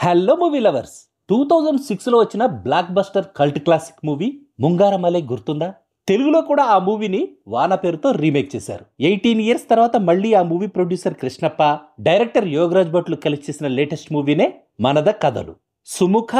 Hello movie lovers 2006లో వచ్చిన blockbuster cult classic movie Mungaru Male గుర్తుందా? తెలుగులో కూడా ఆ మూవీని వాన పేరుతో రీమేక్ చేశారు. 18 ఇయర్స్ తర్వాత మళ్ళీ ఆ movie producer Krishnappa, director Yogaraj భట్లు కలిసి చేసిన లేటెస్ట్ మూవీనే మనద కథలు. సుముఖ,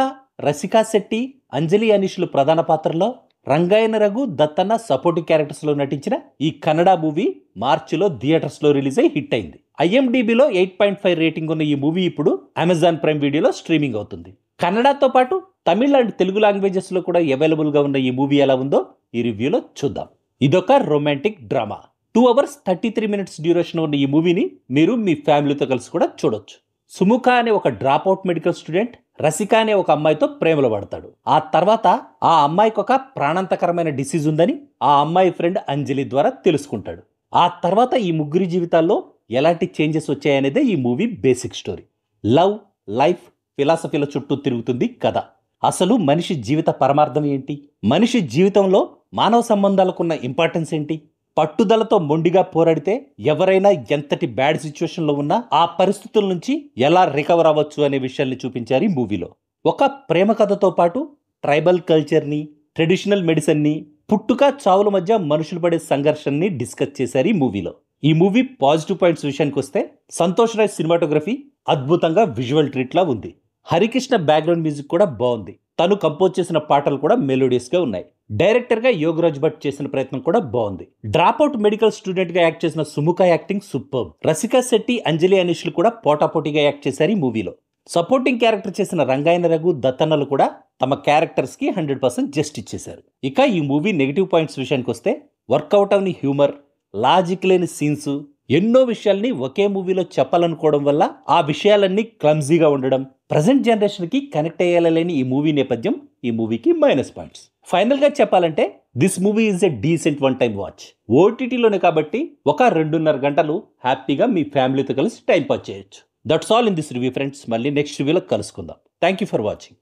రసికా శెట్టి, అంజలి అనీష్లు ప్రధాన పాత్రలో, రంగాయన రఘు, దత్తన్న సపోర్టింగ్ క్యారెక్టర్స్ లో నటించిన ఈ కన్నడ మూవీ మార్చిలో థియేటర్స్ లో రిలీజ్ అయి హిట్ అయింది. IMDbలో 8.5 రేటింగ్ ఉన్న ఈ మూవీ ఇప్పుడు అమెజాన్ ప్రైమ్ వీడియోలో స్ట్రీమింగ్ అవుతుంది. కన్నడతో పాటు తమిళ అండ్ తెలుగు లాంగ్వేజెస్ లో కూడా అవైలబుల్ గా ఉన్న ఈ మూవీ ఎలా ఉందో ఈ రివ్యూలో చూద్దాం. ఇదొక romantic drama. 2 hours 33 minutes duration ఉన్న ఈ మూవీని మీరు మీ ఫ్యామిలీతో కలిసి కూడా చూడొచ్చు. సుముఖ అనే ఒక డ్రాప్ అవుట్ మెడికల్ స్టూడెంట్ రసిక అనే ఒక అమ్మాయితో ప్రేమలో పడతాడు. ఆ తర్వాత ఆ అమ్మాయికి ఒక ప్రాణాంతకరమైన డిసీజ్ ఉందని ఆ అమ్మాయి ఫ్రెండ్ అంజలి ద్వారా తెలుసుకుంటాడు. ఆ తర్వాత ఈ ముగ్గురి జీవితాల్లో ఎలాంటి చేంజెస్ వచ్చాయనేదే ఈ movie basic story. Love, life, ఫిలాసఫీల చుట్టూ తిరుగుతుంది కథ. అసలు మనిషి జీవిత పరమార్థం ఏంటి? మనిషి జీవితంలో మానవ సంబంధాలకున్న ఇంపార్టెన్స్ ఏంటి? పట్టుదలతో మొండిగా పోరాడితే ఎవరైనా ఎంతటి బ్యాడ్ సిచ్యువేషన్లో ఉన్నా ఆ పరిస్థితుల నుంచి ఎలా రికవర్ అవ్వచ్చు అనే విషయాన్ని చూపించారు ఈ మూవీలో. ఒక ప్రేమ కథతో పాటు ట్రైబల్ కల్చర్ని, ట్రెడిషనల్ మెడిసిన్ని, పుట్టుక చావుల మధ్య మనుషులు పడే సంఘర్షణని డిస్కస్ చేశారు ఈ మూవీలో. ఈ మూవీ పాజిటివ్ పాయింట్స్ విషయానికి వస్తే సంతోష్ రాయ్ సినిమాటోగ్రఫీ అద్భుతంగా విజువల్ ట్రీట్ లా ఉంది. హరికృష్ణ బ్యాక్గ్రౌండ్ మ్యూజిక్ కూడా బాగుంది. తను కంపోజ్ చేసిన పాటలు కూడా మెలోడియస్ గా ఉన్నాయి. డైరెక్టర్ గా యోగరాజ్ భట్ చేసిన ప్రయత్నం కూడా బాగుంది. డ్రాప్ అవుట్ మెడికల్ స్టూడెంట్ గా యాక్ట్ చేసిన సుముఖ యాక్టింగ్ సూపర్. రసికా శెట్టి, అంజలి అనీష్లు కూడా పోటాపోటీగా యాక్ట్ చేశారు ఈ మూవీలో. సపోర్టింగ్ క్యారెక్టర్ చేసిన రంగాయన రఘు, దత్తన్నలు కూడా తమ క్యారెక్టర్స్ కి 100% జస్ట్ ఇచ్చేశారు. ఇక ఈ మూవీ నెగిటివ్ పాయింట్స్ విషయానికి వస్తే వర్కౌట్ అవని హ్యూమర్, లాజిక్ లేని సీన్స్, ఎన్నో విషయాల్ని ఒకే మూవీలో చెప్పాలనుకోవడం వల్ల ఆ విషయాలన్నీ క్లమ్జీగా ఉండడం, ప్రజెంట్ జనరేషన్ కి కనెక్ట్ అయ్యేలేని ఈ మూవీ నేపథ్యం ఈ మూవీకి మైనస్ పాయింట్స్. ఫైనల్ గా చెప్పాలంటే this movie is a decent one time watch. ఓటీటీలోనే కాబట్టి ఒక 2.5 గంటలు హ్యాపీగా మీ ఫ్యామిలీతో కలిసి టైం పాస్ చేయొచ్చు. That's all in this review friends. మళ్ళీ నెక్స్ట్ రివ్యూలో కలుసుకుందాం. Thank you for watching.